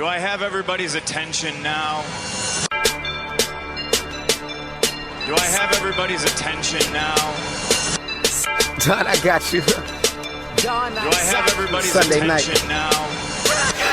Do I have everybody's attention now? Do I have everybody's attention now? Don, I got you. Do I have everybody's Sunday attention night. now?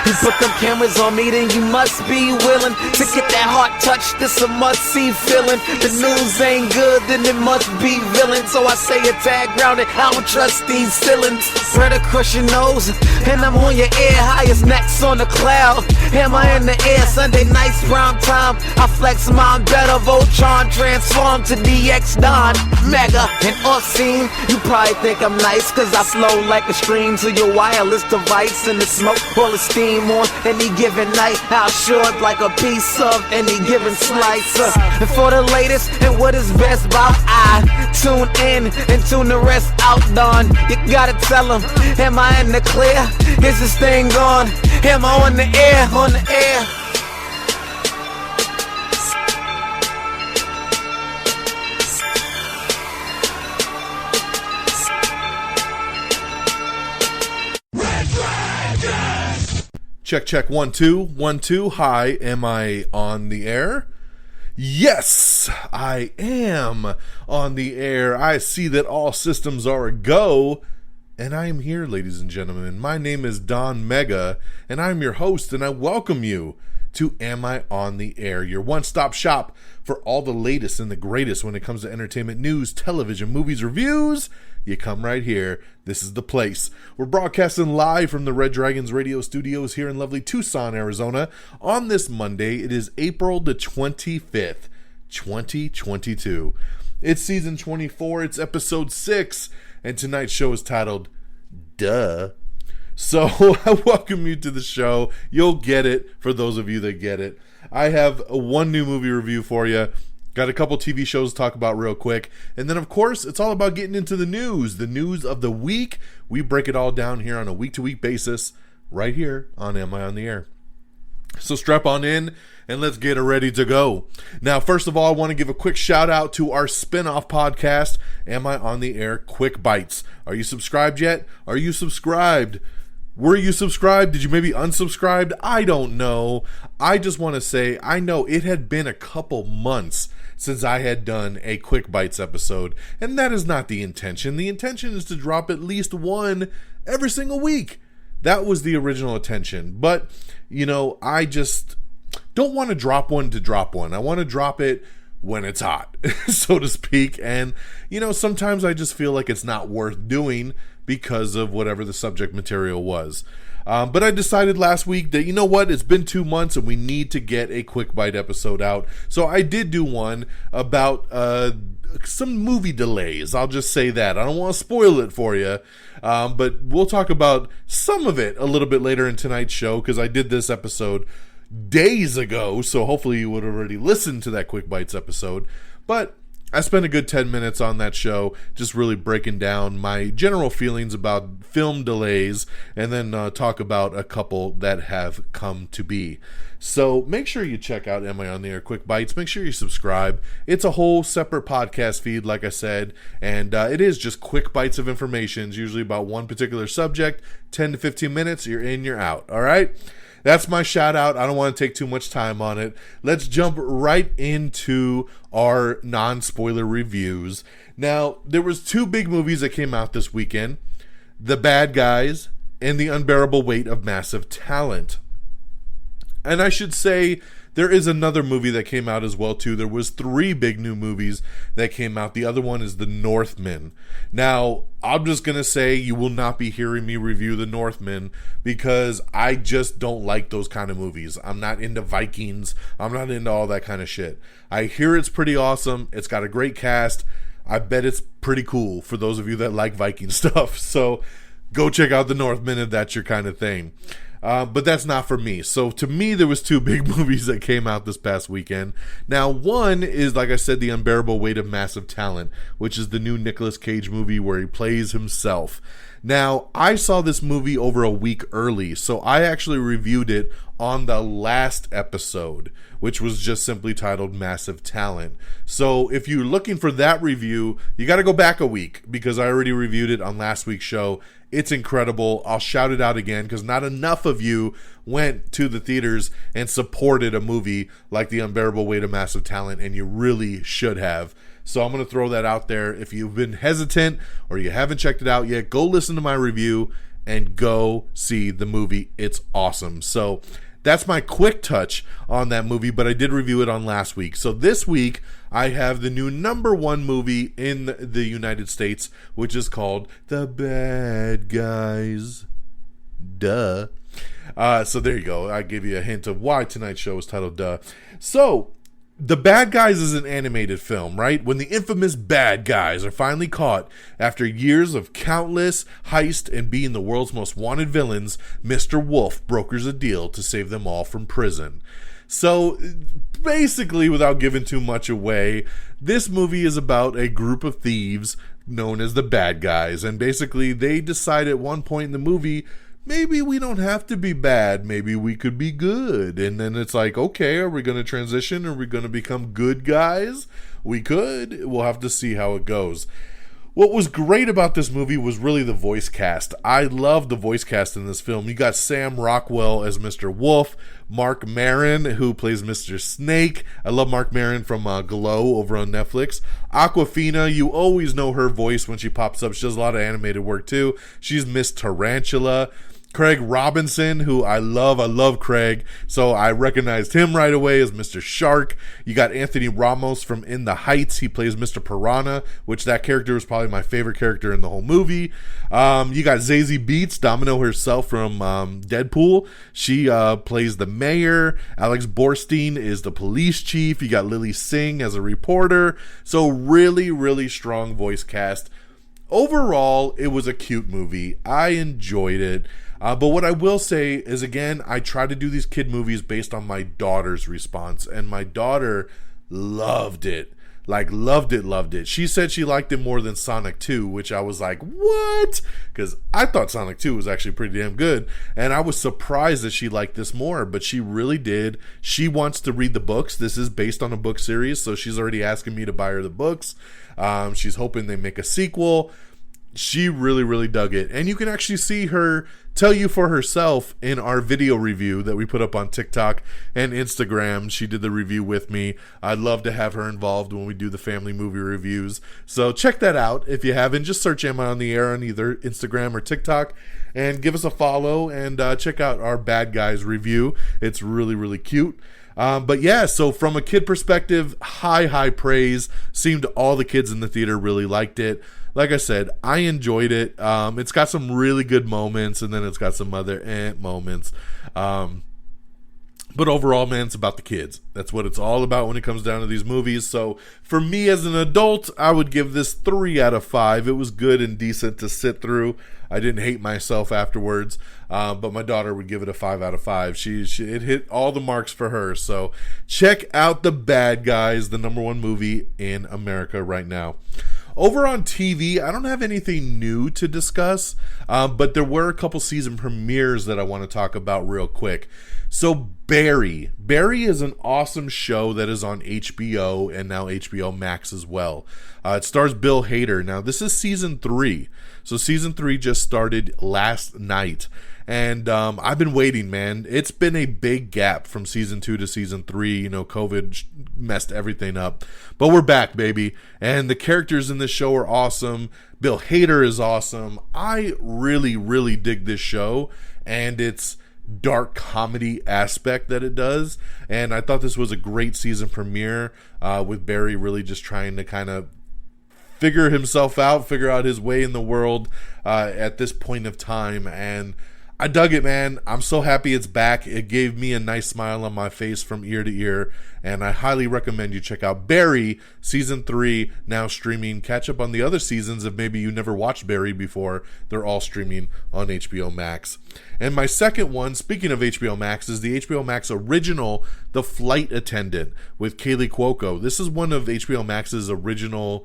You put them cameras on me, then you must be willing to get that heart touch. This a must-see feeling. The news ain't good, then it must be villain. So I say a tag grounded, I don't trust these ceilings. Spread across your nose, and I'm on your ear, high as necks on the cloud. Am I in the air? Sunday nights, prime time. I flex mine better, Voltron transform to DX Don Mega and Unseen. You probably think I'm nice, cause I flow like a stream to your wireless device, and the smoke full of steam on any given night. I'll short like a piece of any given slice. And for the latest and what is best about, I tune in and tune the rest out. Don, you gotta tell them, am I in the clear? Is this thing on? Am I on the air? On the air? Check, check, 1 2 1 2. Hi, am I on the air? Yes, I am on the air. I see that all systems are a go, and I am here, ladies and gentlemen. My name is Don Mega, and I'm your host, and I welcome you to Am I on the Air, your one-stop shop for all the latest and the greatest when it comes to entertainment news, television, movies, reviews. You come right here. This is the place. We're broadcasting live from the Red Dragons radio studios here in lovely Tucson, Arizona. On this Monday, it is April the 25th, 2022. It's season 24. It's episode 6. And tonight's show is titled, Duh. So I welcome you to the show. You'll get it for those of you that get it. I have one new movie review for you. Got a couple TV shows to talk about real quick. And then, of course, it's all about getting into the news of the week. We break it all down here on a week-to-week basis right here on Am I on the Air? So strap on in and let's get ready to go. Now, first of all, I want to give a quick shout out to our spin-off podcast, Am I on the Air? Quick Bites. Are you subscribed yet? Are you subscribed? Were you subscribed? Did you maybe unsubscribed? I don't know. I just want to say, I know it had been a couple months since I had done a Quick Bites episode, and that is not the intention. The intention is to drop at least one every single week. That was the original intention. But, you know, I just don't want to drop one to drop one. I want to drop it when it's hot, so to speak. And, you know, sometimes I just feel like it's not worth doing because of whatever the subject material was. But I decided last week that, you know what, it's been 2 months and we need to get a Quick Bite episode out. So I did do one about some movie delays. I'll just say that. I don't want to spoil it for you. But we'll talk about some of it a little bit later in tonight's show, because I did this episode days ago. So hopefully you would have already listened to that Quick Bites episode. But I spent a good 10 minutes on that show just really breaking down my general feelings about film delays, and then talk about a couple that have come to be. So make sure you check out Am I on the Air Quick Bites. Make sure you subscribe. It's a whole separate podcast feed, like I said, and it is just quick bites of information. It's usually about one particular subject, 10 to 15 minutes, you're in, you're out, all right? That's my shout out. I don't want to take too much time on it. Let's jump right into our non-spoiler reviews. Now, there was 2 big movies that came out this weekend: The Bad Guys and The Unbearable Weight of Massive Talent. And I should say, there is another movie that came out as well, too. There was 3 big new movies that came out. The other one is The Northmen. Now, I'm just going to say you will not be hearing me review The Northmen because I just don't like those kind of movies. I'm not into Vikings. I'm not into all that kind of shit. I hear it's pretty awesome. It's got a great cast. I bet it's pretty cool for those of you that like Viking stuff. So go check out The Northmen if that's your kind of thing. But that's not for me. So to me, there was 2 big movies that came out this past weekend. Now, one is, like I said, The Unbearable Weight of Massive Talent, which is the new Nicolas Cage movie where he plays himself. Now, I saw this movie over a week early, so I actually reviewed it on the last episode, which was just simply titled Massive Talent. So if you're looking for that review, you got to go back a week because I already reviewed it on last week's show. It's incredible. I'll shout it out again because not enough of you went to the theaters and supported a movie like The Unbearable Weight of Massive Talent, and you really should have. So I'm going to throw that out there. If you've been hesitant or you haven't checked it out yet, go listen to my review and go see the movie. It's awesome. So that's my quick touch on that movie, but I did review it on last week. So this week, I have the new #1 movie in the United States, which is called The Bad Guys. Duh. So there you go. I give you a hint of why tonight's show is titled Duh. So, The Bad Guys is an animated film, right? When the infamous bad guys are finally caught after years of countless heist and being the world's most wanted villains, Mr. Wolf brokers a deal to save them all from prison. So, basically, without giving too much away, this movie is about a group of thieves known as the bad guys. And basically, they decide at one point in the movie, maybe we don't have to be bad. Maybe we could be good. And then it's like, okay, are we going to transition? Are we going to become good guys? We could. We'll have to see how it goes. What was great about this movie was really the voice cast. I love the voice cast in this film. You got Sam Rockwell as Mr. Wolf, Mark Maron, who plays Mr. Snake. I love Mark Maron from Glow over on Netflix. Awkwafina, you always know her voice when she pops up. She does a lot of animated work too. She's Miss Tarantula. Craig Robinson, who I love Craig, so I recognized him right away as Mr. Shark. You got Anthony Ramos from In the Heights. He plays Mr. Piranha, which that character is probably my favorite character in the whole movie. You got Zazie Beetz, Domino herself from Deadpool. She plays the mayor. Alex Borstein is the police chief. You got Lily Singh as a reporter. So really, really strong voice cast. Overall, it was a cute movie. I enjoyed it. But what I will say is, again, I try to do these kid movies based on my daughter's response. And my daughter loved it. Like, loved it. She said she liked it more than Sonic 2, which I was like, what? Because I thought Sonic 2 was actually pretty damn good. And I was surprised that she liked this more, but she really did. She wants to read the books. This is based on a book series, so she's already asking me to buy her the books. She's hoping they make a sequel. She really, really dug it. And you can actually see her tell you for herself in our video review that we put up on TikTok and Instagram. She did the review with me. I'd love to have her involved when we do the family movie reviews. So check that out. If you haven't, just search Emma on the Air on either Instagram or TikTok and give us a follow and check out our Bad Guys review. It's really, really cute. But yeah, so from a kid perspective, high praise. Seemed all the kids in the theater really liked it. Like I said, I enjoyed it. It's got some really good moments, and then it's got some other moments. But overall, man, it's about the kids. That's what it's all about when it comes down to these movies. So for me as an adult, I would give this 3 out of 5. It was good and decent to sit through. I didn't hate myself afterwards. But my daughter would give it a 5 out of 5. It hit all the marks for her. So check out The Bad Guys, the #1 movie in America right now. Over on TV, I don't have anything new to discuss, but there were a couple season premieres that I want to talk about real quick. So Barry is an awesome show that is on HBO and now HBO Max as well. It stars Bill Hader. Now, this is season 3. So season 3 just started last night. And I've been waiting, man. It's been a big gap from season 2 to season 3. You know, COVID messed everything up. But we're back, baby. And the characters in this show are awesome. Bill Hader is awesome. I really, really dig this show. And its dark comedy aspect that it does. And I thought this was a great season premiere with Barry really just trying to kind of figure himself out, figure out his way in the world at this point of time. And I dug it, man. I'm so happy it's back. It gave me a nice smile on my face from ear to ear, and I highly recommend you check out Barry, Season 3, now streaming. Catch up on the other seasons if maybe you never watched Barry before. They're all streaming on HBO Max. And my second one, speaking of HBO Max, is the HBO Max original, The Flight Attendant, with Kaylee Cuoco. This is one of HBO Max's original,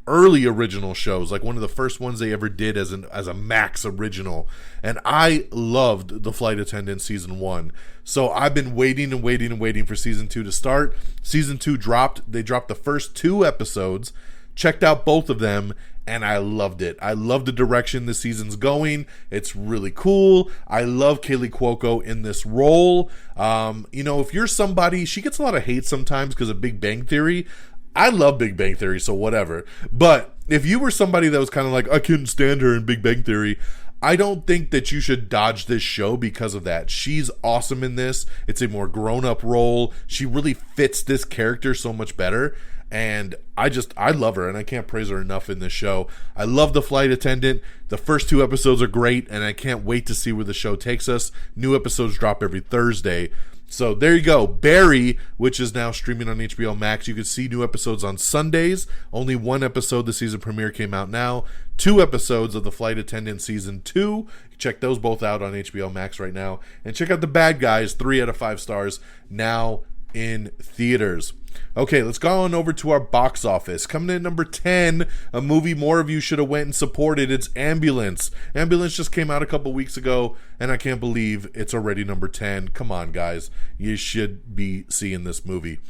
early original shows, like one of the first ones they ever did as a Max original. And I loved The Flight Attendant season 1. So I've been waiting for season 2 to start. Season 2 dropped. They dropped the first 2 episodes, checked out both of them, and I loved it. I love the direction this season's going. It's really cool. I love Kaylee Cuoco in this role. If you're somebody, she gets a lot of hate sometimes because of Big Bang Theory. I love Big Bang Theory, so whatever. But if you were somebody that was kind of like, I couldn't stand her in Big Bang Theory, I don't think that you should dodge this show because of that. She's awesome in this. It's a more grown-up role. She really fits this character so much better. And I love her, and I can't praise her enough in this show. I love The Flight Attendant. The first 2 episodes are great, and I can't wait to see where the show takes us. New episodes drop every Thursday. So there you go. Barry, which is now streaming on HBO Max. You can see new episodes on Sundays. Only 1 episode, the season premiere, came out now. 2 episodes of The Flight Attendant Season 2. Check those both out on HBO Max right now. And check out The Bad Guys, 3 out of 5 stars, now in theaters. Okay, let's go on over to our box office. Coming in at number 10, a movie more of you should have went and supported. It's Ambulance. Ambulance just came out a couple weeks ago, and I can't believe it's already number 10. Come on, guys. You should be seeing this movie.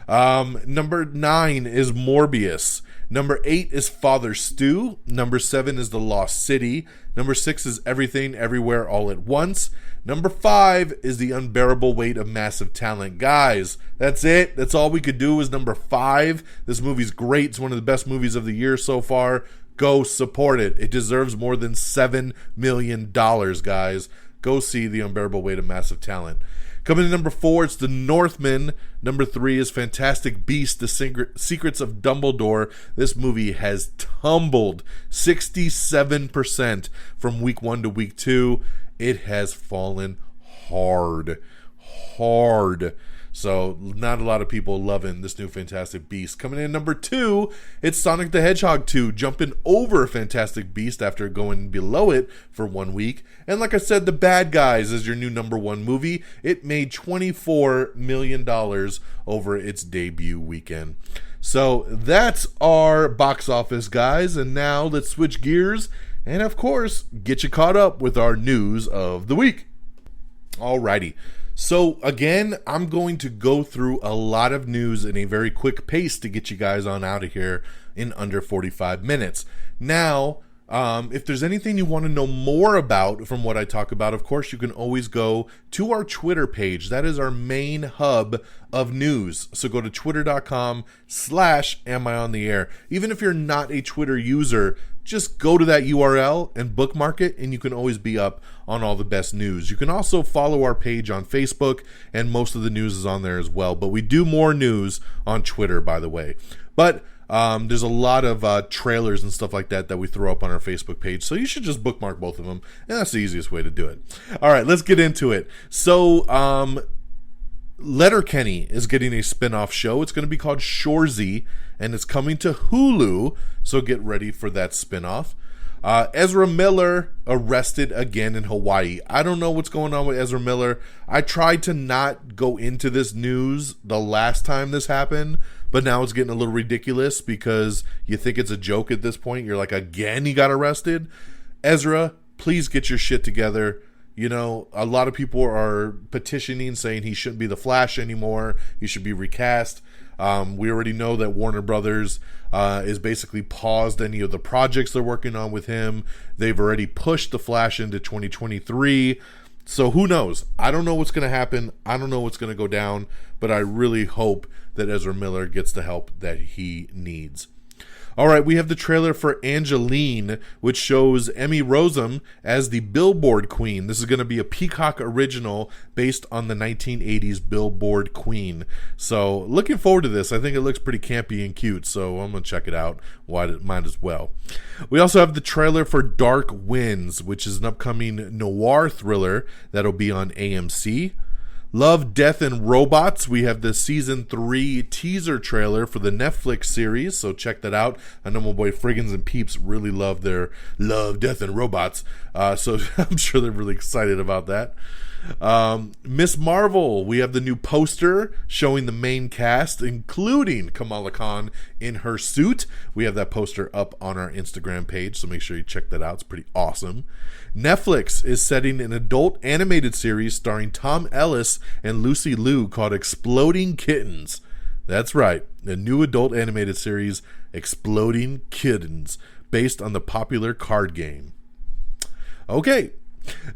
Number 9 is Morbius. Number 8 is Father Stew. Number 7 is The Lost City. Number 6 is Everything Everywhere All at Once. Number 5 is The Unbearable Weight of Massive Talent. Guys, that's it. That's all we could do was number 5. This movie's great. It's one of the best movies of the year so far. Go support it. It deserves more than $7 million, guys. Go see The Unbearable Weight of Massive Talent. Coming in number 4, it's The Northmen. Number 3 is Fantastic Beasts, The Secrets of Dumbledore. This movie has tumbled 67% from week 1 to week 2. It has fallen hard. So not a lot of people loving this new Fantastic Beast. Coming in number 2, it's Sonic the Hedgehog 2, jumping over Fantastic Beast after going below it for 1 week. And like I said, The Bad Guys is your new number 1 movie. It made $24 million over its debut weekend. So that's our box office, guys. And now let's switch gears and, of course, get you caught up with our news of the week. Alrighty. So, again, I'm going to go through a lot of news in a very quick pace to get you guys on out of here in under 45 minutes. Now, if there's anything you want to know more about from what I talk about, of course, you can always go to our Twitter page. That is our main hub of news. So go to twitter.com/amiontheair. Even if you're not a Twitter user, just go to that URL and bookmark it, and you can always be up on all the best news. You can also follow our page on Facebook, and most of the news is on there as well. But we do more news on Twitter, by the way. But there's a lot of trailers and stuff like that we throw up on our Facebook page. So you should just bookmark both of them, and that's the easiest way to do it. All right, let's get into it. So Letterkenny is getting a spin-off show. It's going to be called Shoresy, and it's coming to Hulu, so get ready for that spin-off. Ezra Miller arrested again in Hawaii. I don't know what's going on with Ezra Miller. I tried to not go into this news the last time this happened, but now it's getting a little ridiculous because you think it's a joke at this point. You're like, again, he got arrested? Ezra, please get your shit together. You know, a lot of people are petitioning, saying he shouldn't be the Flash anymore. He should be recast. We already know that Warner Brothers is basically paused any of the projects they're working on with him. They've already pushed the Flash into 2023. So who knows? I don't know what's going to happen. I don't know what's going to go down. But I really hope that Ezra Miller gets the help that he needs. All right, we have the trailer for Angeline, which shows Emmy Rossum as the Billboard Queen. This is going to be a Peacock original based on the 1980s Billboard Queen. So looking forward to this. I think it looks pretty campy and cute, so I'm going to check it out. Might as well. We also have the trailer for Dark Winds, which is an upcoming noir thriller that'll be on AMC. Love, Death, and Robots. We have the Season 3 teaser trailer for the Netflix series, so check that out. I know my boy Friggins and Peeps really love their Love, Death, and Robots, so I'm sure they're really excited about that. Miss Marvel, we have the new poster showing the main cast, including Kamala Khan in her suit. We have that poster up on our Instagram page, so make sure you check that out. It's pretty awesome. Netflix is setting an adult animated series starring Tom Ellis and Lucy Liu called Exploding Kittens. That's right, a new adult animated series, Exploding Kittens. based on the popular card game. Okay.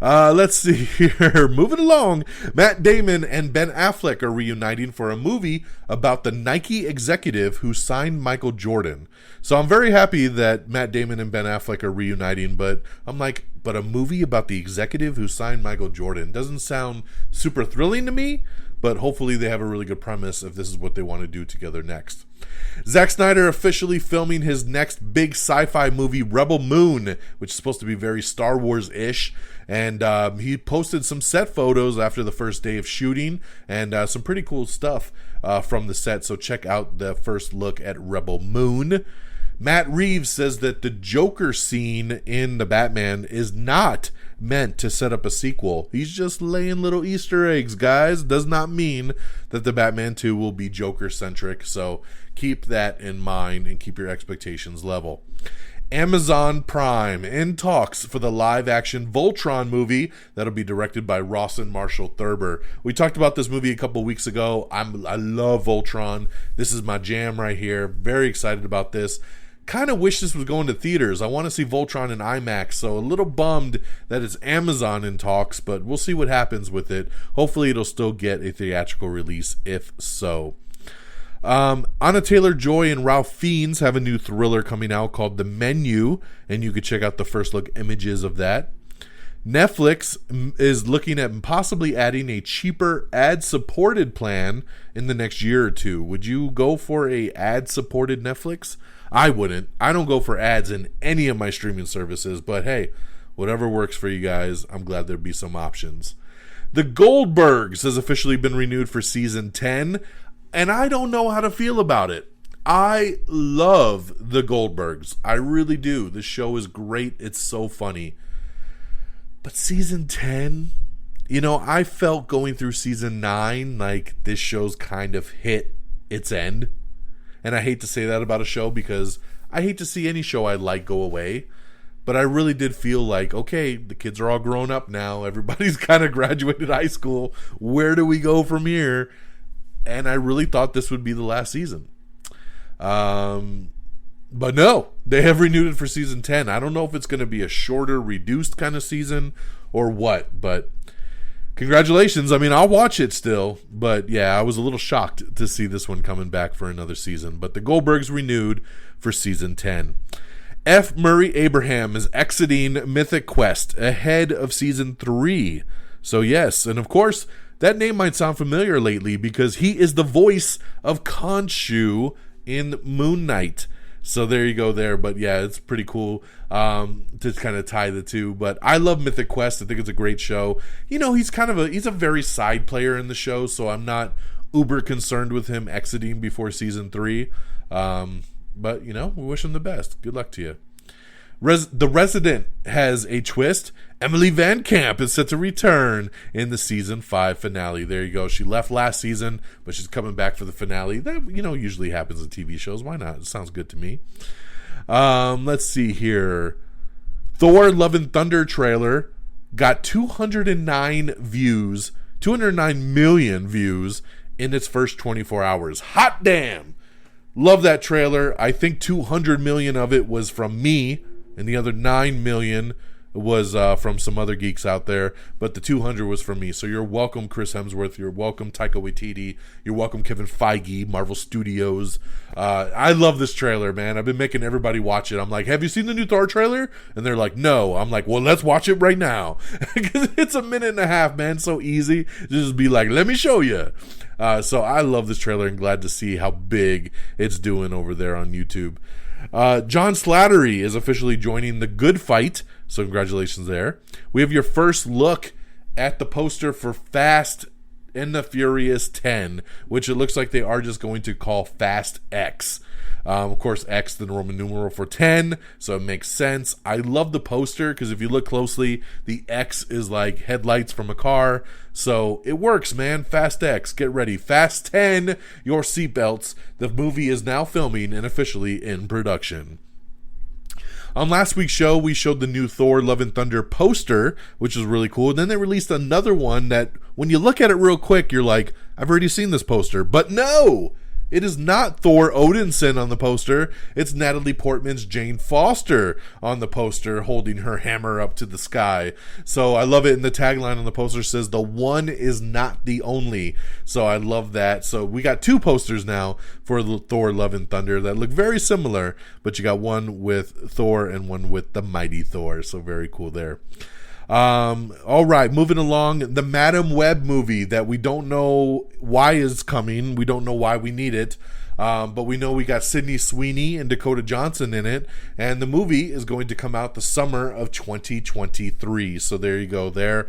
Let's see here. Moving along. Matt Damon and Ben Affleck are reuniting for a movie about the Nike executive who signed Michael Jordan. So I'm very happy that Matt Damon and Ben Affleck are reuniting, but I'm like, but a movie about the executive who signed Michael Jordan doesn't sound super thrilling to me, but hopefully they have a really good premise if this is what they want to do together next. Zack Snyder officially filming his next big sci-fi movie, Rebel Moon, which is supposed to be very Star Wars-ish. And he posted some set photos after the first day of shooting and some pretty cool stuff from the set. So check out the first look at Rebel Moon. Matt Reeves says that the Joker scene in the Batman is not meant to set up a sequel. He's just laying little Easter eggs, guys. Does not mean that the Batman 2 will be Joker-centric. So keep that in mind and keep your expectations level. Amazon Prime in talks for the live-action Voltron movie that'll be directed by Rawson Marshall Thurber. We talked about this movie a couple weeks ago. I love Voltron. This is my jam right here. Very excited about this. Kind of wish this was going to theaters. I want to see Voltron in IMAX, so a little bummed that it's Amazon in talks, but we'll see what happens with it. Hopefully it'll still get a theatrical release, if so. Anna Taylor-Joy and Ralph Fiennes have a new thriller coming out called The Menu, and you can check out the first look images of that. Netflix is looking at possibly adding a cheaper ad-supported plan in the next year or two. Would you go for a ad-supported Netflix? I wouldn't. I don't go for ads in any of my streaming services, but hey, whatever works for you guys, I'm glad there'd be some options. The Goldbergs has officially been renewed for season 10, and I don't know how to feel about it. I love the Goldbergs. I really do. The show is great. It's so funny. But season 10, I felt going through season 9 like this show's kind of hit its end. And I hate to say that about a show because I hate to see any show I like go away. But I really did feel like, okay, the kids are all grown up now. Everybody's kind of graduated high school. Where do we go from here? And I really thought this would be the last season. But no, they have renewed it for season 10. I don't know if it's going to be a shorter, reduced kind of season or what, but congratulations. I mean, I'll watch it still, but yeah, I was a little shocked to see this one coming back for another season. But the Goldbergs renewed for season 10. F. Murray Abraham is exiting Mythic Quest ahead of season 3. So yes, and of course, that name might sound familiar lately because he is the voice of Khonshu in Moon Knight. So there you go there. But yeah, it's pretty cool to kind of tie the two. But I love Mythic Quest. I think it's a great show. He's a very side player in the show, so I'm not uber concerned with him exiting before season 3. But we wish him the best. Good luck to you. The Resident has a twist. Emily Van Camp is set to return in the season 5 finale. There you go. She left last season, but she's coming back for the finale. That usually happens in TV shows. Why not? It sounds good to me. Let's see here. Thor: Love and Thunder trailer got 209 million views in its first 24 hours. Hot damn! Love that trailer. I think 200 million of it was from me, and the other 9 million was from some other geeks out there, but the 200 was from me. So you're welcome, Chris Hemsworth. You're welcome, Taika Waititi. You're welcome, Kevin Feige, Marvel Studios. I love this trailer, man. I've been making everybody watch it. I'm like, have you seen the new Thor trailer? And they're like, no. I'm like, well, let's watch it right now. It's a minute and a half, man. So easy. Just be like, let me show you. So I love this trailer and glad to see how big it's doing over there on YouTube. John Slattery is officially joining The Good Fight, so congratulations there. We have your first look at the poster for Fast and the Furious 10, which it looks like they are just going to call Fast X. Of course, X, the Roman numeral for 10, so it makes sense. I love the poster because if you look closely, the X is like headlights from a car, so it works, man. Fast X, get ready. Fast 10, your seatbelts. The movie is now filming and officially in production. On last week's show, we showed the new Thor: Love and Thunder poster, which is really cool. Then they released another one that, when you look at it real quick, you're like, I've already seen this poster. But no! It is not Thor Odinson on the poster. It's Natalie Portman's Jane Foster on the poster holding her hammer up to the sky. So I love it. And the tagline on the poster says, "The one is not the only." So I love that. So we got 2 posters now for Thor Love and Thunder that look very similar, but you got one with Thor and one with the mighty Thor. So very cool there. All right, moving along, the Madam Web movie that we don't know why is coming. We don't know why we need it. But we know we got Sydney Sweeney and Dakota Johnson in it, and the movie is going to come out the summer of 2023. So there you go there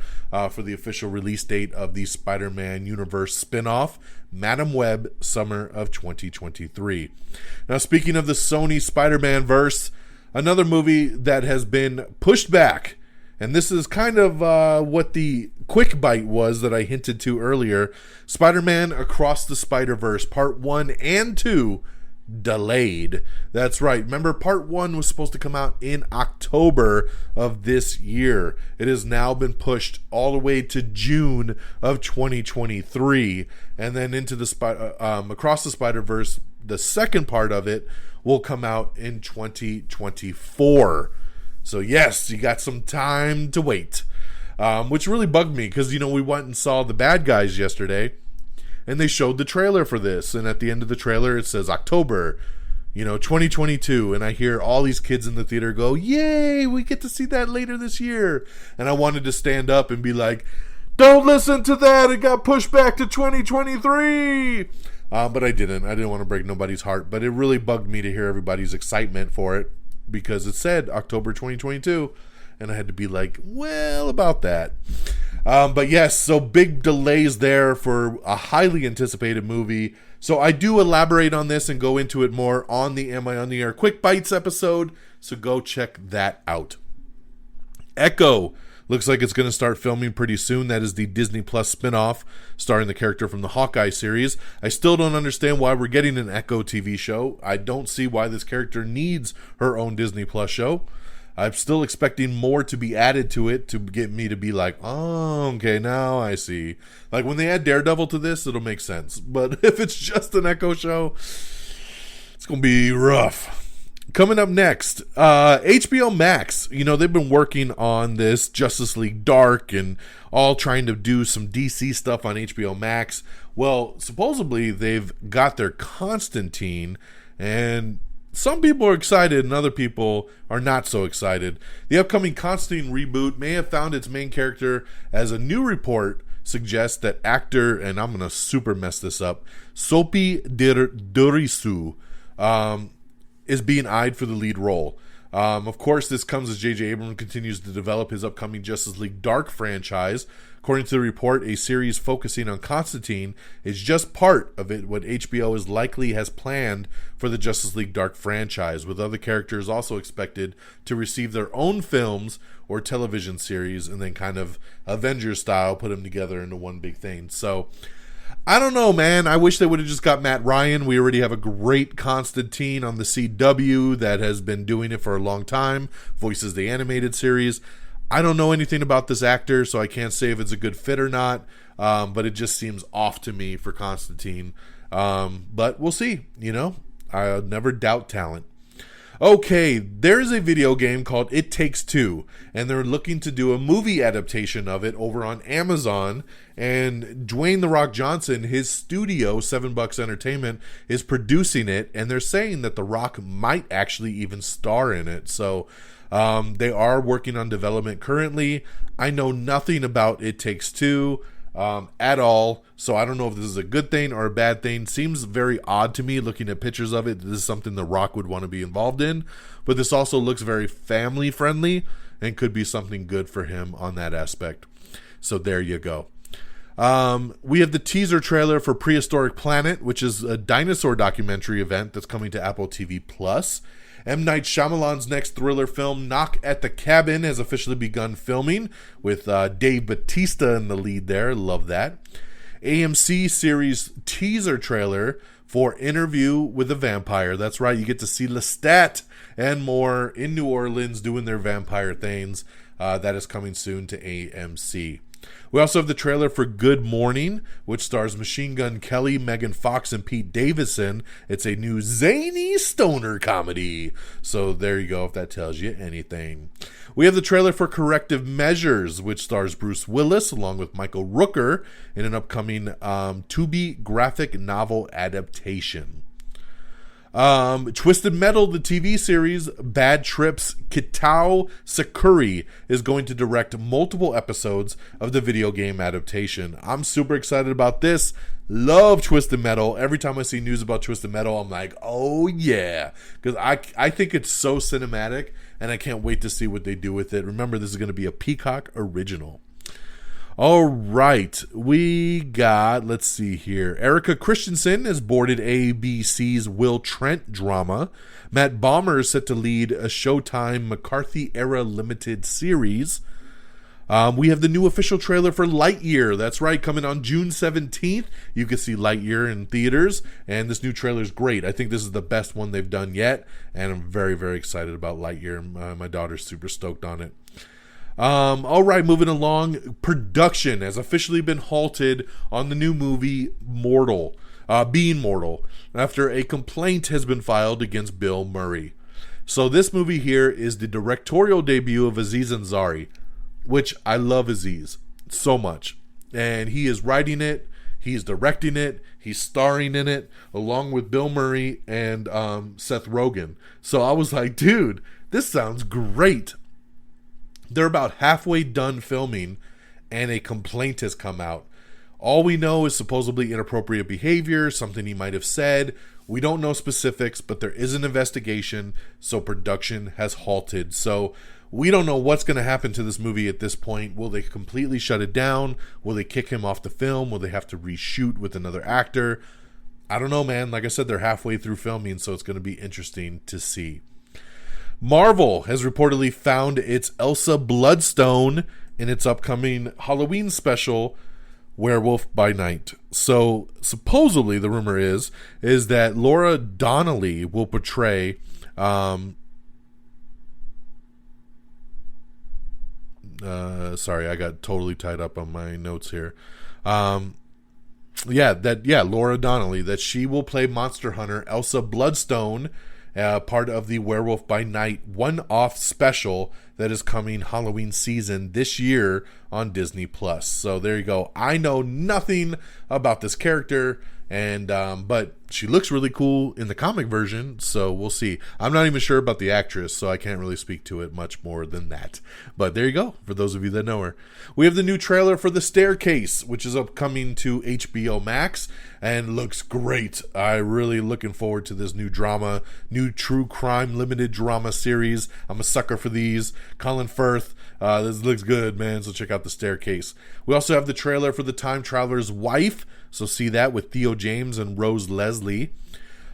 for the official release date of the Spider-Man universe spinoff, Madam Web, summer of 2023. Now, speaking of the Sony Spider-Man verse, another movie that has been pushed back. And this is kind of what the quick bite was that I hinted to earlier. Spider-Man Across the Spider-Verse, Part 1 and 2, delayed. That's right. Remember, Part 1 was supposed to come out in October of this year. It has now been pushed all the way to June of 2023. And then into the Across the Spider-Verse, the second part of it, will come out in 2024. So yes, you got some time to wait, which really bugged me because, we went and saw The Bad Guys yesterday, and they showed the trailer for this, and at the end of the trailer it says October, 2022, and I hear all these kids in the theater go, "Yay, we get to see that later this year," and I wanted to stand up and be like, "Don't listen to that, it got pushed back to 2023," but I didn't want to break nobody's heart, but it really bugged me to hear everybody's excitement for it, because it said October 2022, and I had to be like, well, about that. But yes, so big delays there for a highly anticipated movie. So I do elaborate on this and go into it more on the Am I on the Air Quick Bites episode, so go check that out. Echo looks like it's going to start filming pretty soon. That is the Disney Plus spinoff starring the character from the Hawkeye series. I still don't understand why we're getting an Echo TV show. I don't see why this character needs her own Disney Plus show. I'm still expecting more to be added to it to get me to be like, oh, okay, now I see. Like when they add Daredevil to this, it'll make sense. But if it's just an Echo show, it's going to be rough. Coming up next, HBO Max. They've been working on this Justice League Dark and all trying to do some DC stuff on HBO Max. Well, supposedly they've got their Constantine, and some people are excited and other people are not so excited. The upcoming Constantine reboot may have found its main character, as a new report suggests that actor, and I'm going to super mess this up, Sophie Durisu, is being eyed for the lead role. Of course, this comes as J.J. Abrams continues to develop his upcoming Justice League Dark franchise. According to the report, a series focusing on Constantine is just part of it, what HBO is likely has planned for the Justice League Dark franchise, with other characters also expected to receive their own films or television series, and then kind of Avengers style put them together into one big thing. So I don't know, man. I wish they would have just got Matt Ryan. We already have a great Constantine on the CW that has been doing it for a long time, voices the animated series. I don't know anything about this actor, so I can't say if it's a good fit or not, but it just seems off to me for Constantine. But we'll see, I'll never doubt talent. Okay, there's a video game called It Takes Two, and they're looking to do a movie adaptation of it over on Amazon, and Dwayne "The Rock" Johnson, his studio, $7 Entertainment, is producing it, and they're saying that The Rock might actually even star in it. So they are working on development currently. I know nothing about It Takes Two at all, so I don't know if this is a good thing or a bad thing. Seems very odd to me looking at pictures of it. This is something The Rock would want to be involved in, but this also looks very family friendly and could be something good for him on that aspect. So there you go. We have the teaser trailer for Prehistoric Planet, which is a dinosaur documentary event that's coming to Apple TV Plus. M. Night Shyamalan's next thriller film, Knock at the Cabin, has officially begun filming, with Dave Bautista in the lead there. Love that. AMC series teaser trailer for Interview with a Vampire. That's right, you get to see Lestat and more in New Orleans doing their vampire things. That is coming soon to AMC. We also have the trailer for Good Morning, which stars Machine Gun Kelly, Megan Fox, and Pete Davidson. It's a new zany stoner comedy. So there you go, if that tells you anything. We have the trailer for Corrective Measures, which stars Bruce Willis along with Michael Rooker in an upcoming Tubi graphic novel adaptation. Twisted Metal, the TV series, Bad Trips, Kitao Sakuri is going to direct multiple episodes of the video game adaptation. I'm super excited about this. Love Twisted Metal. Every time I see news about Twisted Metal, I'm like, oh yeah. Because I think it's so cinematic, and I can't wait to see what they do with it. Remember, this is going to be a Peacock original. All right, we got, let's see here. Erica Christensen has boarded ABC's Will Trent drama. Matt Bomer is set to lead a Showtime McCarthy-era limited series. We have the new official trailer for Lightyear. That's right, coming on June 17th. You can see Lightyear in theaters, and this new trailer is great. I think this is the best one they've done yet, and I'm very, very excited about Lightyear. My daughter's super stoked on it. All right, moving along. Production has officially been halted on the new movie Being Mortal, after a complaint has been filed against Bill Murray. So this movie here is the directorial debut of Aziz Ansari, which I love Aziz so much. And he is writing it, he's directing it, he's starring in it, along with Bill Murray and Seth Rogen. So I was like, dude, this sounds great. They're about halfway done filming, and a complaint has come out. All we know is supposedly inappropriate behavior, something he might have said. We don't know specifics, but there is an investigation, so production has halted. So we don't know what's going to happen to this movie at this point. Will they completely shut it down? Will they kick him off the film? Will they have to reshoot with another actor? I don't know, man. Like I said, they're halfway through filming, so it's going to be interesting to see. Marvel has reportedly found its Elsa Bloodstone in its upcoming Halloween special, Werewolf by Night. So supposedly the rumor is that Laura Donnelly will portray sorry, I got totally tied up on my notes here. Laura Donnelly, that she will play Monster Hunter Elsa Bloodstone, part of the Werewolf by Night one-off special that is coming Halloween season this year on Disney Plus. So there you go. I know nothing about this character, and but she looks really cool in the comic version, so we'll see. I'm not even sure about the actress, so I can't really speak to it much more than that. But there you go, for those of you that know her. We have the new trailer for The Staircase, which is upcoming to HBO Max, and looks great. I'm really looking forward to this new drama, new true crime limited drama series. I'm a sucker for these. Colin Firth, this looks good, man, so check out The Staircase. We also have the trailer for The Time Traveler's Wife, so see that with Theo James and Rose Leslie.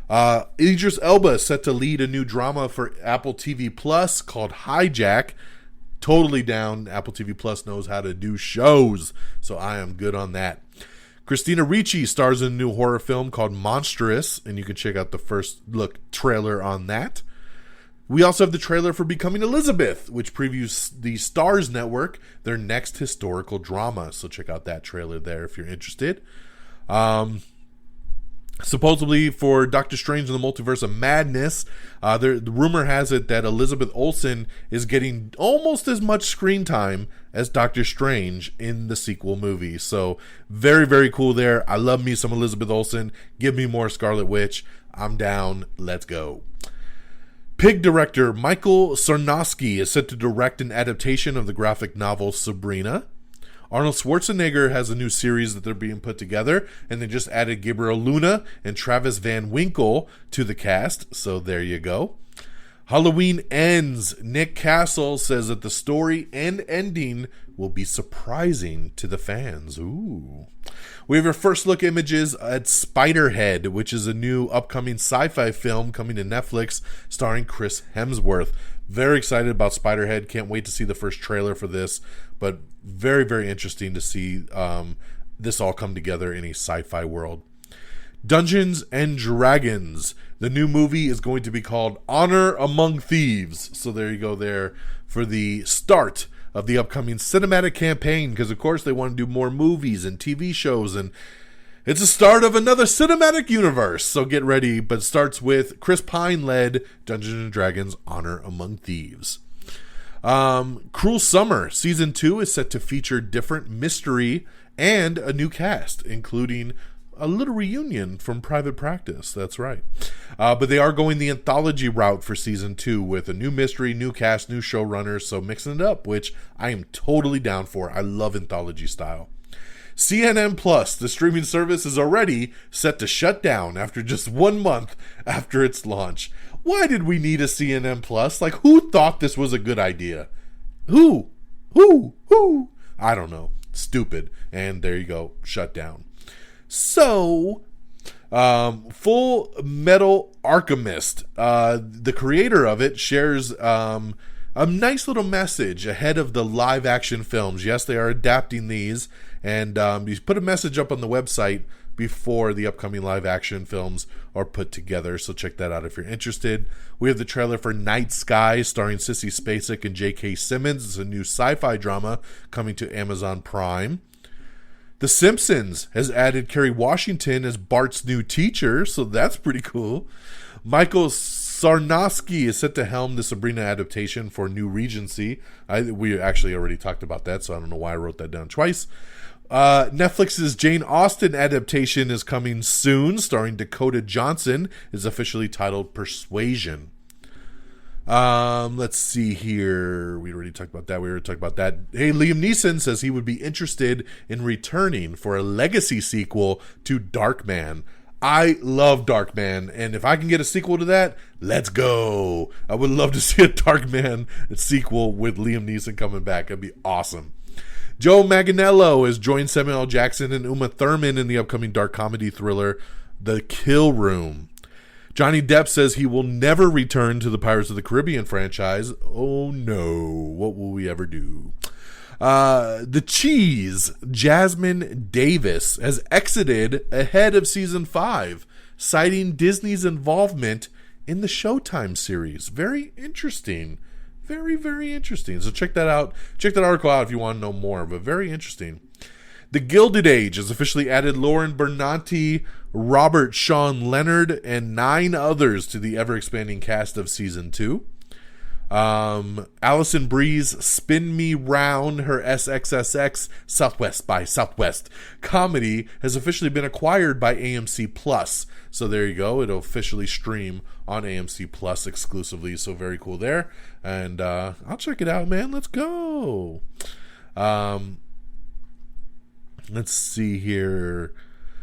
Idris Elba is set to lead a new drama for Apple TV Plus called Hijack. Totally down. Apple TV Plus knows how to do shows, so I am good on that. Christina Ricci stars in a new horror film called Monstrous, and you can check out the first look trailer on that. We also have the trailer for Becoming Elizabeth, which previews the Starz Network, their next historical drama. So check out that trailer there if you're interested. Supposedly for Doctor Strange in the Multiverse of Madness, the rumor has it that Elizabeth Olsen is getting almost as much screen time as Doctor Strange in the sequel movie. So very, very cool there. I love me some Elizabeth Olsen. Give me more Scarlet Witch. I'm down. Let's go. Pig director Michael Sarnowski is set to direct an adaptation of the graphic novel Sabrina. Arnold Schwarzenegger has a new series that they're being put together, and they just added Gabriel Luna and Travis Van Winkle to the cast, so there you go. Halloween Ends. Nick Castle says that the story and ending will be surprising to the fans. Ooh. We have our first look images at Spiderhead, which is a new upcoming sci-fi film coming to Netflix starring Chris Hemsworth. Very excited about Spiderhead. Can't wait to see the first trailer for this, but very, very interesting to see this all come together in a sci-fi world. Dungeons and Dragons. The new movie is going to be called Honor Among Thieves. So there you go there for the start of the upcoming cinematic campaign, because of course they want to do more movies and TV shows, and it's the start of another cinematic universe, so get ready. But it starts with Chris Pine-led Dungeons & Dragons Honor Among Thieves. Cruel Summer Season 2 is set to feature different mystery and a new cast, including a little reunion from Private Practice. That's right. But they are going the anthology route for Season 2 with a new mystery, new cast, new showrunners, so mixing it up, which I am totally down for. I love anthology style. CNN Plus, the streaming service, is already set to shut down after just 1 month after its launch. Why did we need a CNN Plus? Like, who thought this was a good idea? Who? I don't know. Stupid. And there you go. Shut down. So, Full Metal Alchemist, the creator of it, shares a nice little message ahead of the live action films. Yes, they are adapting these, and he's put a message up on the website before the upcoming live action films are put together, so check that out if you're interested. We have the trailer for Night Sky starring Sissy Spacek and J.K. Simmons. It's a new sci-fi drama coming to Amazon Prime. The Simpsons has added Kerry Washington as Bart's new teacher, so that's pretty cool. Michael Sarnowski is set to helm the Sabrina adaptation for New Regency. We actually already talked about that, so I don't know why I wrote that down twice. Netflix's Jane Austen adaptation is coming soon, starring Dakota Johnson. Is officially titled Persuasion. Let's see here. We already talked about that. Hey, Liam Neeson says he would be interested in returning for a legacy sequel to Darkman. I love Darkman, and if I can get a sequel to that, let's go. I would love to see a Darkman sequel with Liam Neeson coming back. That'd be awesome. Joe Manganiello has joined Samuel L. Jackson and Uma Thurman in the upcoming dark comedy thriller, The Kill Room. Johnny Depp says he will never return to the Pirates of the Caribbean franchise. Oh no, what will we ever do? The Cheese, Jasmine Davis, has exited ahead of season 5, citing Disney's involvement in the Showtime series. Very interesting. Very, very interesting. So check that out. Check that article out if you want to know more, but very interesting. The Gilded Age has officially added Lauren Bernanke, Robert Sean Leonard, and 9 others to the ever-expanding cast of Season 2. Alison Brie's Spin Me Round, her SXSX Southwest by Southwest comedy has officially been acquired by AMC Plus. So there you go. It'll officially stream on AMC Plus exclusively. So very cool there. And I'll check it out, man. Let's go. Let's see here.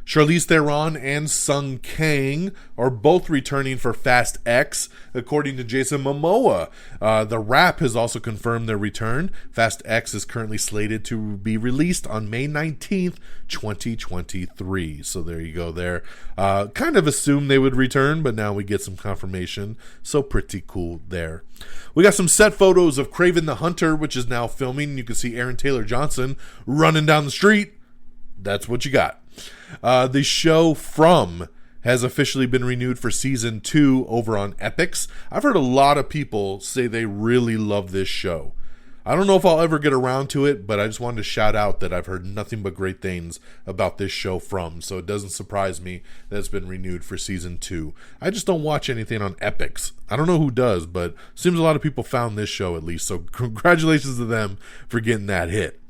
Charlize Theron and Sung Kang are both returning for Fast X, according to Jason Momoa. The Wrap has also confirmed their return. Fast X is currently slated to be released on May 19th, 2023. So there you go there. Kind of assumed they would return, but now we get some confirmation. So pretty cool there. We got some set photos of Kraven the Hunter, which is now filming. You can see Aaron Taylor Johnson running down the street. That's what you got. The show From has officially been renewed for season 2 over on Epix. I've heard a lot of people say they really love this show. I don't know if I'll ever get around to it, but I just wanted to shout out that I've heard nothing but great things about this show From, so it doesn't surprise me that it's been renewed for season 2. I just don't watch anything on Epix. I don't know who does, but it seems a lot of people found this show at least, so congratulations to them for getting that hit.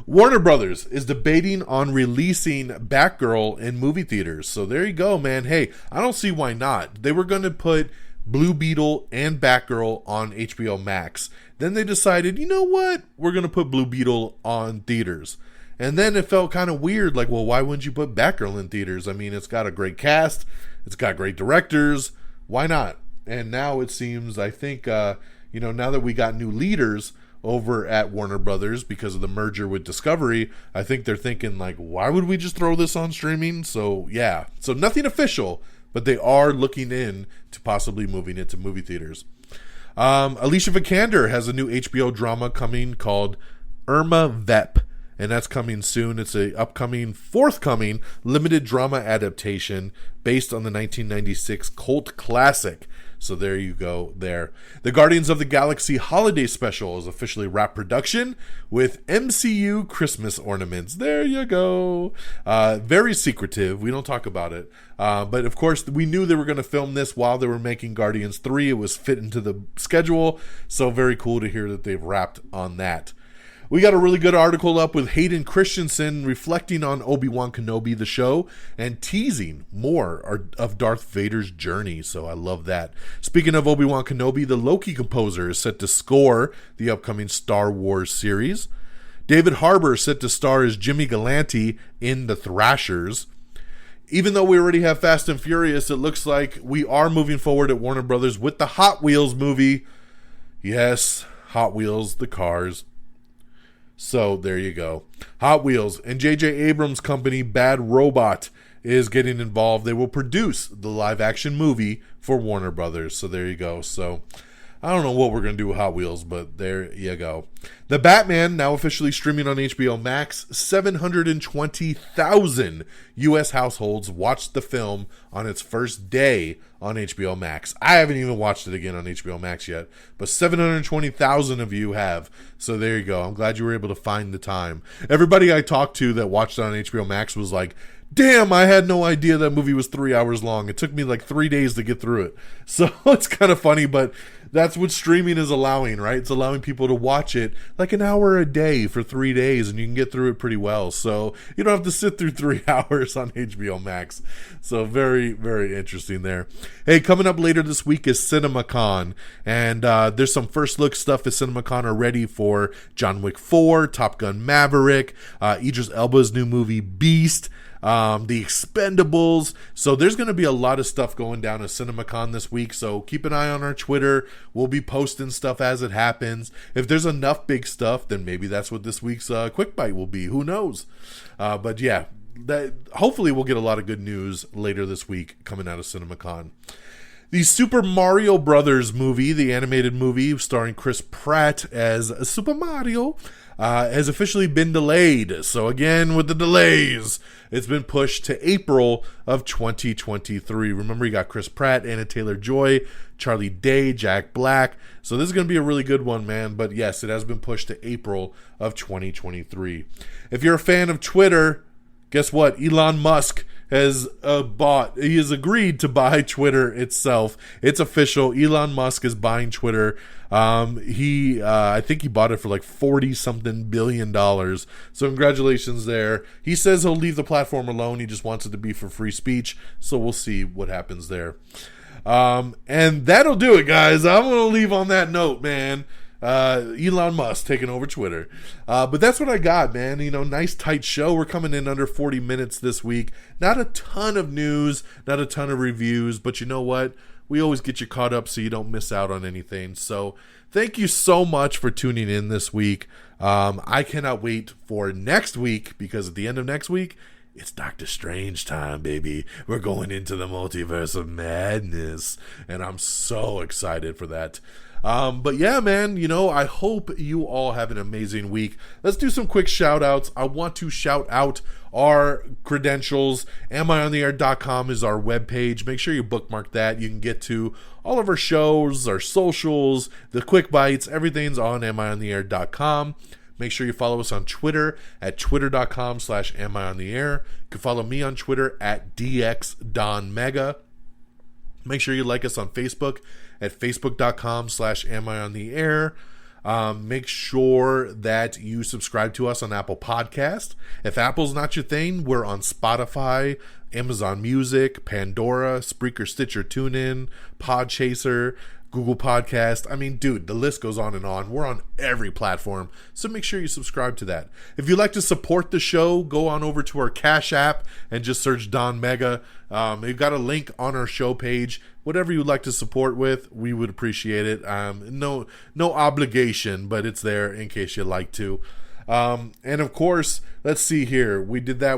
Warner Brothers is debating on releasing Batgirl in movie theaters. So there you go, man. Hey, I don't see why not. They were going to put Blue Beetle and Batgirl on HBO Max. Then they decided, you know what? We're going to put Blue Beetle on theaters. And then it felt kind of weird. Like, well, why wouldn't you put Batgirl in theaters? I mean, it's got a great cast. It's got great directors. Why not? And now it seems, I think, now that we got new leaders over at Warner Brothers because of the merger with Discovery, I think they're thinking like, why would we just throw this on streaming? So yeah, so nothing official, but they are looking in to possibly moving it to movie theaters. Alicia Vikander has a new HBO drama coming called Irma Vep, and that's coming soon. It's a forthcoming limited drama adaptation based on the 1996 cult classic. So there you go there. The Guardians of the Galaxy Holiday Special is officially wrapped production with MCU Christmas ornaments. There you go. Very secretive. We don't talk about it. But of course, we knew they were going to film this while they were making Guardians 3. It was fit into the schedule. So very cool to hear that they've wrapped on that. We got a really good article up with Hayden Christensen reflecting on Obi-Wan Kenobi, the show, and teasing more of Darth Vader's journey. So I love that. Speaking of Obi-Wan Kenobi, the Loki composer is set to score the upcoming Star Wars series. David Harbour is set to star as Jimmy Galante in The Thrashers. Even though we already have Fast and Furious, it looks like we are moving forward at Warner Brothers with the Hot Wheels movie. Yes, Hot Wheels, the cars. So there you go. Hot Wheels and J.J. Abrams' company Bad Robot is getting involved. They will produce the live action movie for Warner Brothers. So there you go. So I don't know what we're going to do with Hot Wheels, but there you go. The Batman, now officially streaming on HBO Max. 720,000 U.S. households watched the film on its first day on HBO Max. I haven't even watched it again on HBO Max yet, but 720,000 of you have. So there you go. I'm glad you were able to find the time. Everybody I talked to that watched it on HBO Max was like, damn, I had no idea that movie was 3 hours long. It took me like 3 days to get through it. So it's kind of funny, but that's what streaming is allowing, right? It's allowing people to watch it like an hour a day for 3 days, and you can get through it pretty well. So you don't have to sit through 3 hours on HBO Max. So very, very interesting there. Hey, coming up later this week is Cinemacon, and there's some first look stuff at Cinemacon already for John Wick 4, Top Gun Maverick, Idris Elba's new movie Beast, The Expendables. So there's going to be a lot of stuff going down at Cinemacon this week, so keep an eye on our Twitter. We'll be posting stuff as it happens. If there's enough big stuff, then maybe that's what this week's Quick Bite will be. Who knows? But yeah, hopefully we'll get a lot of good news later this week coming out of Cinemacon. The Super Mario Brothers movie, the animated movie starring Chris Pratt as Super Mario, has officially been delayed. So again, with the delays, it's been pushed to April of 2023. Remember, you got Chris Pratt, Anna Taylor-Joy, Charlie Day, Jack Black. So this is going to be a really good one, man. But yes, it has been pushed to April of 2023. If you're a fan of Twitter, guess what? Elon Musk has agreed to buy Twitter itself. It's official. Elon Musk is buying Twitter. I think he bought it for like $40-something billion. So congratulations there. He says he'll leave the platform alone. He just wants it to be for free speech. So we'll see what happens there. And that'll do it, guys. I'm going to leave on that note, man. Elon Musk taking over Twitter. But that's what I got, man. You know, nice tight show. We're coming in under 40 minutes this week. Not a ton of news, not a ton of reviews, but you know what? We always get you caught up so you don't miss out on anything. So thank you so much for tuning in this week. I cannot wait for next week, because at the end of next week, it's Doctor Strange time, baby. We're going into the multiverse of madness, and I'm so excited for that. But yeah, man, you know, I hope you all have an amazing week. Let's do some quick shout outs. I want to shout out our credentials. amiontheair.com is our webpage. Make sure you bookmark that. You can get to all of our shows, our socials, the quick bites. Everything's on amiontheair.com. Make sure you follow us on Twitter at twitter.com/amiontheair. You can follow me on Twitter at DXDonMega. Make sure you like us on Facebook at facebook.com/amiontheair. Make sure that you subscribe to us on Apple Podcast. If Apple's not your thing, we're on Spotify, Amazon Music, Pandora, Spreaker, Stitcher, TuneIn, Podchaser, Google Podcast. I mean, dude, the list goes on and on. We're on every platform, so make sure you subscribe to that. If you'd like to support the show, go on over to our Cash App and just search Don Mega. We've got a link on our show page. Whatever you'd like to support with, we would appreciate it. No obligation, but it's there in case you'd like to. And of course, let's see here. We did that.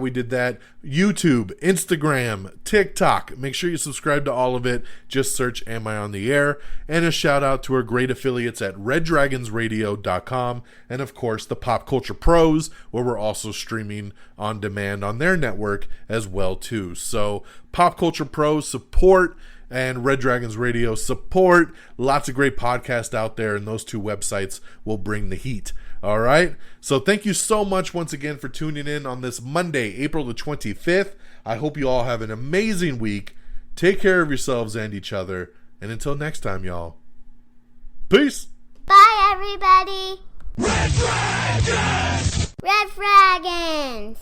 YouTube, Instagram, TikTok. Make sure you subscribe to all of it. Just search Am I on the Air? And a shout out to our great affiliates at reddragonsradio.com. And of course, the Pop Culture Pros, where we're also streaming on demand on their network as well too. So Pop Culture Pros support, and Red Dragons Radio support. Lots of great podcasts out there, and those two websites will bring the heat. All right? So thank you so much once again for tuning in on this Monday, April the 25th. I hope you all have an amazing week. Take care of yourselves and each other. And until next time, y'all. Peace. Bye, everybody. Red Dragons! Red Dragons!